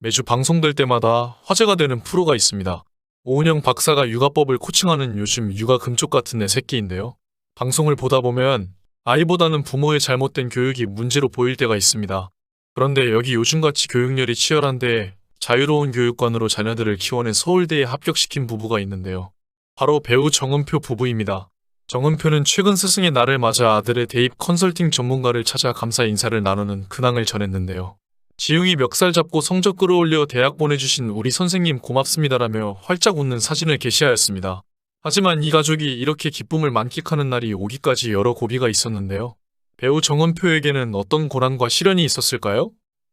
매주 방송될 때마다 화제가 되는 프로가 있습니다. 오은영 박사가 육아법을 코칭하는 요즘 육아 금쪽 같은 내 새끼인데요. 방송을 보다 보면 아이보다는 부모의 잘못된 교육이 문제로 보일 때가 있습니다. 그런데 여기 요즘같이 교육열이 치열한데 자유로운 교육관으로 자녀들을 키워낸 서울대에 합격시킨 부부가 있는데요. 바로 배우 정은표 부부입니다. 정은표는 최근 스승의 날을 맞아 아들의 대입 컨설팅 전문가를 찾아 감사 인사를 나누는 근황을 전했는데요. 지웅이 멱살 잡고 성적 끌어올려 대학 보내주신 우리 선생님 고맙습니다라며 활짝 웃는 사진을 게시하였습니다. 하지만 이 가족이 이렇게 기쁨을 만끽하는 날이 오기까지 여러 고비가 있었는데요. 배우 정은표에게는 어떤 고난과 시련이 있었을까요?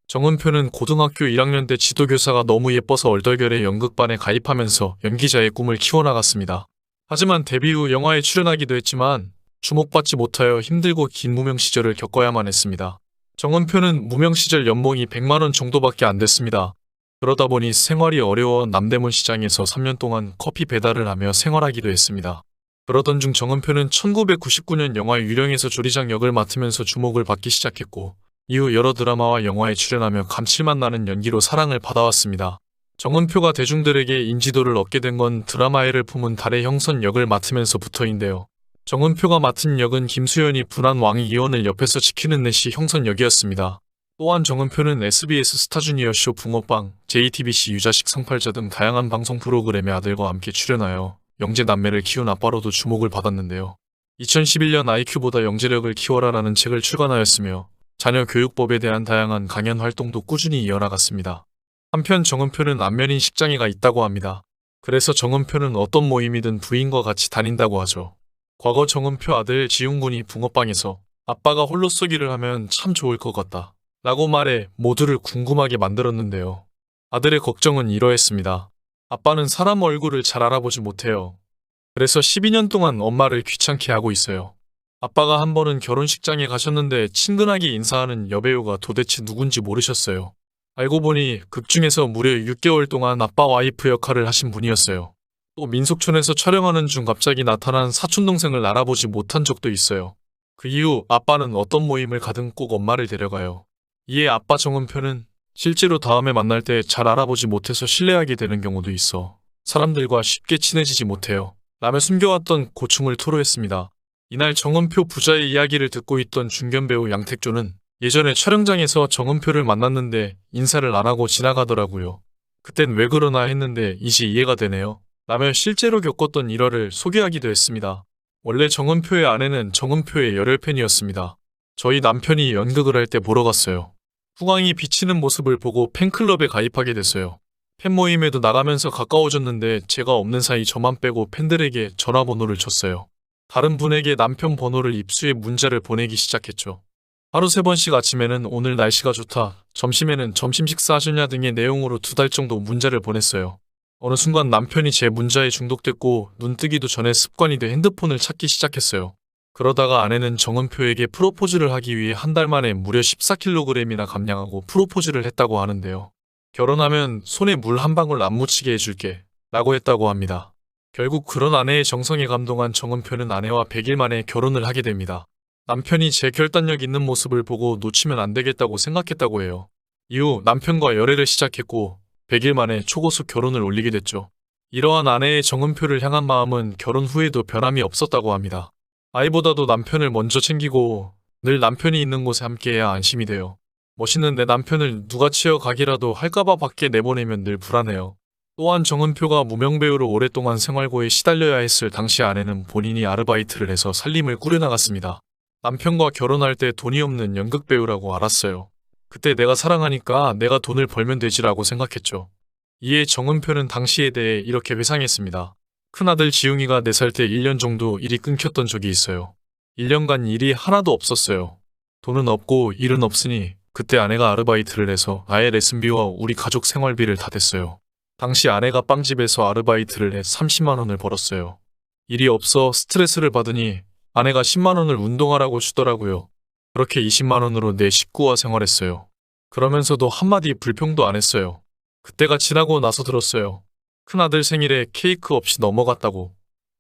정은표는 고등학교 1학년 때 지도교사가 너무 예뻐서 얼떨결에 연극반에 가입하면서 연기자의 꿈을 키워나갔습니다. 하지만 데뷔 후 영화에 출연하기도 했지만 주목받지 못하여 힘들고 긴 무명 시절을 겪어야만 했습니다. 정은표는 무명 시절 연봉이 100만원 정도밖에 안 됐습니다. 그러다 보니 생활이 어려워 남대문 시장에서 3년 동안 커피 배달을 하며 생활하기도 했습니다. 그러던 중 정은표는 1999년 영화 유령에서 조리장 역을 맡으면서 주목을 받기 시작했고 이후 여러 드라마와 영화에 출연하며 감칠맛 나는 연기로 사랑을 받아왔습니다. 정은표가 대중들에게 인지도를 얻게 된 건 드라마에를 품은 달의 형선 역을 맡으면서부터인데요. 정은표가 맡은 역은 김수현이 분한 왕이 이혼을 옆에서 지키는 내시 형선 역이었습니다. 또한 정은표는 SBS 스타주니어 쇼 붕어빵, JTBC 유자식 상팔자 등 다양한 방송 프로그램에 아들과 함께 출연하여 영재 남매를 키운 아빠로도 주목을 받았는데요. 2011년 IQ보다 영재력을 키워라라는 책을 출간하였으며 자녀 교육법에 대한 다양한 강연 활동도 꾸준히 이어나갔습니다. 한편 정은표는 안면인 식장애가 있다고 합니다. 그래서 정은표는 어떤 모임이든 부인과 같이 다닌다고 하죠. 과거 정은표 아들 지웅군이 붕어빵에서 아빠가 홀로 쏘기를 하면 참 좋을 것 같다 라고 말해 모두를 궁금하게 만들었는데요. 아들의 걱정은 이러했습니다. 아빠는 사람 얼굴을 잘 알아보지 못해요. 그래서 12년 동안 엄마를 귀찮게 하고 있어요. 아빠가 한 번은 결혼식장에 가셨는데 친근하게 인사하는 여배우가 도대체 누군지 모르셨어요. 알고 보니 극 중에서 무려 6개월 동안 아빠 와이프 역할을 하신 분이었어요. 또 민속촌에서 촬영하는 중 갑자기 나타난 사촌동생을 알아보지 못한 적도 있어요. 그 이후 아빠는 어떤 모임을 가든 꼭 엄마를 데려가요. 이에 아빠 정은표는 실제로 다음에 만날 때 잘 알아보지 못해서 실례하게 되는 경우도 있어 사람들과 쉽게 친해지지 못해요 라며 숨겨왔던 고충을 토로했습니다. 이날 정은표 부자의 이야기를 듣고 있던 중견배우 양택조는 예전에 촬영장에서 정은표를 만났는데 인사를 안 하고 지나가더라고요. 그땐 왜 그러나 했는데 이제 이해가 되네요 라며 실제로 겪었던 일화를 소개하기도 했습니다. 원래 정은표의 아내는 정은표의 열혈 팬이었습니다. 저희 남편이 연극을 할 때 보러 갔어요. 후광이 비치는 모습을 보고 팬클럽에 가입하게 됐어요. 팬 모임에도 나가면서 가까워졌는데 제가 없는 사이 저만 빼고 팬들에게 전화번호를 줬어요. 다른 분에게 남편 번호를 입수해 문자를 보내기 시작했죠. 하루 3번씩 아침에는 오늘 날씨가 좋다, 점심에는 점심 식사하셨냐 등의 내용으로 2달 정도 문자를 보냈어요. 어느 순간 남편이 제 문자에 중독됐고 눈 뜨기도 전에 습관이 돼 핸드폰을 찾기 시작했어요. 그러다가 아내는 정은표에게 프로포즈를 하기 위해 한 달 만에 무려 14kg이나 감량하고 프로포즈를 했다고 하는데요. 결혼하면 손에 물 한 방울 안 묻히게 해줄게 라고 했다고 합니다. 결국 그런 아내의 정성에 감동한 정은표는 아내와 100일 만에 결혼을 하게 됩니다. 남편이 제 결단력 있는 모습을 보고 놓치면 안 되겠다고 생각했다고 해요. 이후 남편과 열애를 시작했고 100일 만에 초고속 결혼을 올리게 됐죠. 이러한 아내의 정은표를 향한 마음은 결혼 후에도 변함이 없었다고 합니다. 아이보다도 남편을 먼저 챙기고 늘 남편이 있는 곳에 함께해야 안심이 돼요. 멋있는 내 남편을 누가 치어가기라도 할까봐 밖에 내보내면 늘 불안해요. 또한 정은표가 무명배우로 오랫동안 생활고에 시달려야 했을 당시 아내는 본인이 아르바이트를 해서 살림을 꾸려나갔습니다. 남편과 결혼할 때 돈이 없는 연극배우라고 알았어요. 그때 내가 사랑하니까 내가 돈을 벌면 되지라고 생각했죠. 이에 정은표는 당시에 대해 이렇게 회상했습니다. 큰아들 지웅이가 4살 때 1년 정도 일이 끊겼던 적이 있어요. 1년간 일이 하나도 없었어요. 돈은 없고 일은 없으니 그때 아내가 아르바이트를 해서 아예 레슨비와 우리 가족 생활비를 다 댔어요. 당시 아내가 빵집에서 아르바이트를 해 30만 원을 벌었어요. 일이 없어 스트레스를 받으니 아내가 10만 원을 운동하라고 주더라고요. 그렇게 20만 원으로 내 식구와 생활했어요. 그러면서도 한마디 불평도 안 했어요. 그때가 지나고 나서 들었어요. 큰아들 생일에 케이크 없이 넘어갔다고.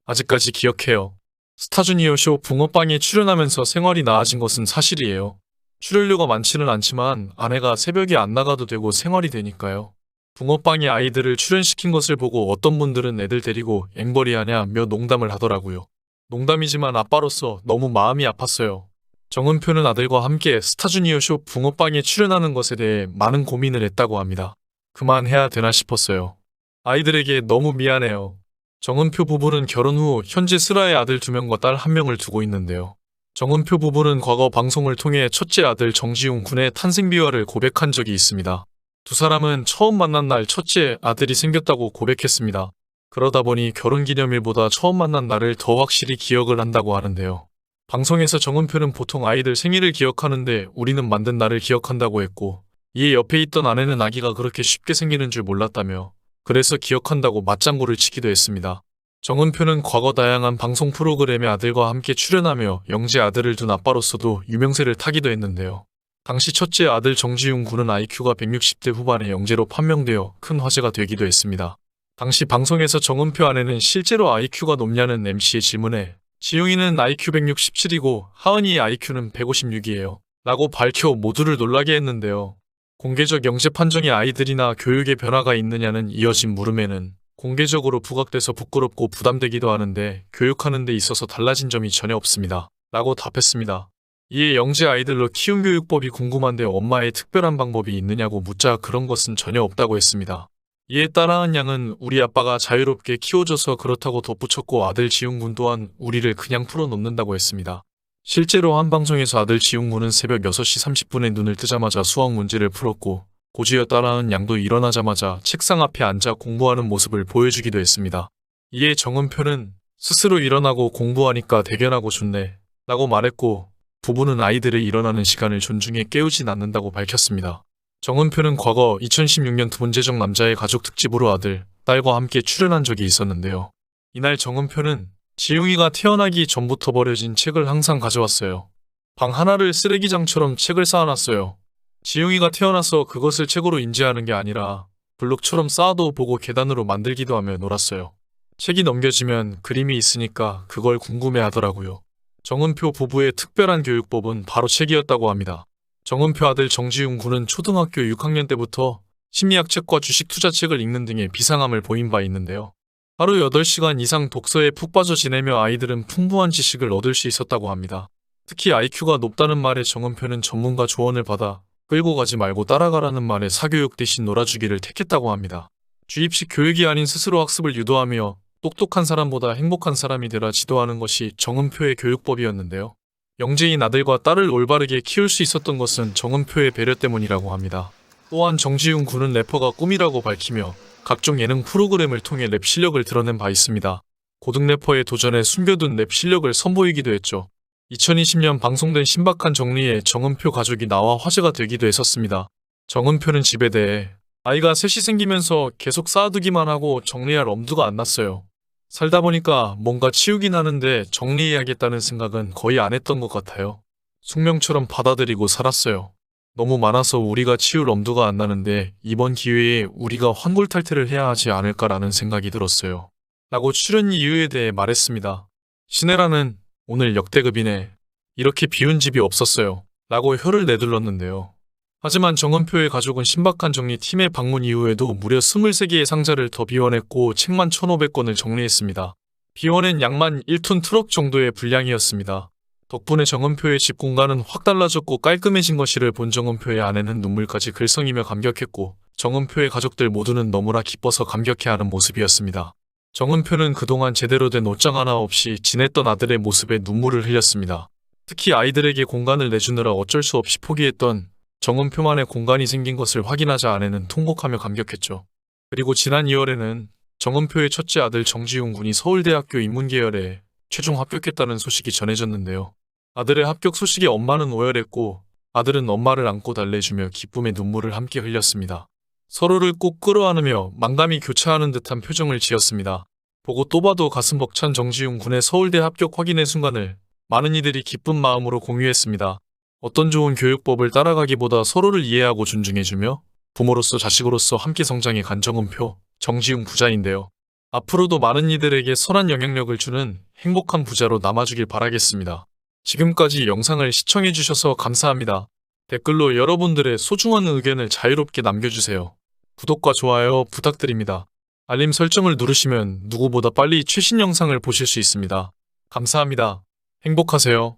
아직까지 기억해요. 스타주니어 쇼 붕어빵에 출연하면서 생활이 나아진 것은 사실이에요. 출연료가 많지는 않지만 아내가 새벽에 안 나가도 되고 생활이 되니까요. 붕어빵이 아이들을 출연시킨 것을 보고 어떤 분들은 애들 데리고 앵벌이하냐며 농담을 하더라고요. 농담이지만 아빠로서 너무 마음이 아팠어요. 정은표는 아들과 함께 스타주니어 쇼 붕어빵에 출연하는 것에 대해 많은 고민을 했다고 합니다. 그만해야 되나 싶었어요. 아이들에게 너무 미안해요. 정은표 부부는 결혼 후 현재 슬아의 아들 2명과 딸 1명을 두고 있는데요. 정은표 부부는 과거 방송을 통해 첫째 아들 정지용 군의 탄생 비화를 고백한 적이 있습니다. 두 사람은 처음 만난 날 첫째 아들이 생겼다고 고백했습니다. 그러다 보니 결혼기념일보다 처음 만난 날을 더 확실히 기억을 한다고 하는데요. 방송에서 정은표는 보통 아이들 생일을 기억하는데 우리는 만든 날을 기억한다고 했고, 이에 옆에 있던 아내는 아기가 그렇게 쉽게 생기는 줄 몰랐다며 그래서 기억한다고 맞장구를 치기도 했습니다. 정은표는 과거 다양한 방송 프로그램에 아들과 함께 출연하며 영재 아들을 둔 아빠로서도 유명세를 타기도 했는데요. 당시 첫째 아들 정지용 군은 IQ가 160대 후반의 영재로 판명되어 큰 화제가 되기도 했습니다. 당시 방송에서 정은표 아내는 실제로 IQ가 높냐는 MC의 질문에 지용이는 IQ 167이고 하은이의 IQ는 156이에요 라고 밝혀 모두를 놀라게 했는데요. 공개적 영재 판정이 아이들이나 교육에 변화가 있느냐는 이어진 물음에는 공개적으로 부각돼서 부끄럽고 부담되기도 하는데 교육하는 데 있어서 달라진 점이 전혀 없습니다 라고 답했습니다. 이에 영재 아이들로 키운 교육법이 궁금한데 엄마의 특별한 방법이 있느냐고 묻자 그런 것은 전혀 없다고 했습니다. 이에 따라한 양은 우리 아빠가 자유롭게 키워줘서 그렇다고 덧붙였고 아들 지웅군 또한 우리를 그냥 풀어놓는다고 했습니다. 실제로 한 방송에서 아들 지웅군은 새벽 6시 30분에 눈을 뜨자마자 수학 문제를 풀었고 고지여 따라한 양도 일어나자마자 책상 앞에 앉아 공부하는 모습을 보여주기도 했습니다. 이에 정은표는 스스로 일어나고 공부하니까 대견하고 좋네 라고 말했고 부부는 아이들의 일어나는 시간을 존중해 깨우진 않는다고 밝혔습니다. 정은표는 과거 2016년 두 번째적 남자의 가족 특집으로 아들, 딸과 함께 출연한 적이 있었는데요. 이날 정은표는 지웅이가 태어나기 전부터 버려진 책을 항상 가져왔어요. 방 하나를 쓰레기장처럼 책을 쌓아놨어요. 지웅이가 태어나서 그것을 책으로 인지하는 게 아니라 블록처럼 쌓아도 보고 계단으로 만들기도 하며 놀았어요. 책이 넘겨지면 그림이 있으니까 그걸 궁금해하더라고요. 정은표 부부의 특별한 교육법은 바로 책이었다고 합니다. 정은표 아들 정지용 군은 초등학교 6학년 때부터 심리학 책과 주식 투자 책을 읽는 등의 비상함을 보인 바 있는데요. 하루 8시간 이상 독서에 푹 빠져 지내며 아이들은 풍부한 지식을 얻을 수 있었다고 합니다. 특히 IQ가 높다는 말에 정은표는 전문가 조언을 받아 끌고 가지 말고 따라가라는 말에 사교육 대신 놀아주기를 택했다고 합니다. 주입식 교육이 아닌 스스로 학습을 유도하며 똑똑한 사람보다 행복한 사람이 되라 지도하는 것이 정은표의 교육법이었는데요. 영재인 아들과 딸을 올바르게 키울 수 있었던 것은 정은표의 배려 때문이라고 합니다. 또한 정지용 군은 래퍼가 꿈이라고 밝히며 각종 예능 프로그램을 통해 랩 실력을 드러낸 바 있습니다. 고등 래퍼의 도전에 숨겨둔 랩 실력을 선보이기도 했죠. 2020년 방송된 신박한 정리에 정은표 가족이 나와 화제가 되기도 했었습니다. 정은표는 집에 대해 아이가 셋이 생기면서 계속 쌓아두기만 하고 정리할 엄두가 안 났어요. 살다 보니까 뭔가 치우긴 하는데 정리해야겠다는 생각은 거의 안 했던 것 같아요. 숙명처럼 받아들이고 살았어요. 너무 많아서 우리가 치울 엄두가 안 나는데 이번 기회에 우리가 환골탈태를 해야 하지 않을까라는 생각이 들었어요. 라고 출연 이유에 대해 말했습니다. 신혜라는 오늘 역대급이네. 이렇게 비운 집이 없었어요. 라고 혀를 내둘렀는데요. 하지만 정은표의 가족은 신박한 정리 팀의 방문 이후에도 무려 23개의 상자를 더 비워냈고 책만 1,500권을 정리했습니다. 비워낸 양만 1톤 트럭 정도의 분량이었습니다. 덕분에 정은표의 집 공간은 확 달라졌고 깔끔해진 것이를 본 정은표의 아내는 눈물까지 글썽이며 감격했고 정은표의 가족들 모두는 너무나 기뻐서 감격해하는 모습이었습니다. 정은표는 그동안 제대로 된 옷장 하나 없이 지냈던 아들의 모습에 눈물을 흘렸습니다. 특히 아이들에게 공간을 내주느라 어쩔 수 없이 포기했던 정은표만의 공간이 생긴 것을 확인하자 아내는 통곡하며 감격했죠. 그리고 지난 2월에는 정은표의 첫째 아들 정지용 군이 서울대학교 인문계열에 최종 합격했다는 소식이 전해졌는데요. 아들의 합격 소식에 엄마는 오열했고 아들은 엄마를 안고 달래주며 기쁨의 눈물을 함께 흘렸습니다. 서로를 꼭 끌어안으며 만감이 교차하는 듯한 표정을 지었습니다. 보고 또 봐도 가슴 벅찬 정지용 군의 서울대 합격 확인의 순간을 많은 이들이 기쁜 마음으로 공유했습니다. 어떤 좋은 교육법을 따라가기보다 서로를 이해하고 존중해주며 부모로서 자식으로서 함께 성장해 간 정은표, 정지용 부자인데요. 앞으로도 많은 이들에게 선한 영향력을 주는 행복한 부자로 남아주길 바라겠습니다. 지금까지 영상을 시청해주셔서 감사합니다. 댓글로 여러분들의 소중한 의견을 자유롭게 남겨주세요. 구독과 좋아요 부탁드립니다. 알림 설정을 누르시면 누구보다 빨리 최신 영상을 보실 수 있습니다. 감사합니다. 행복하세요.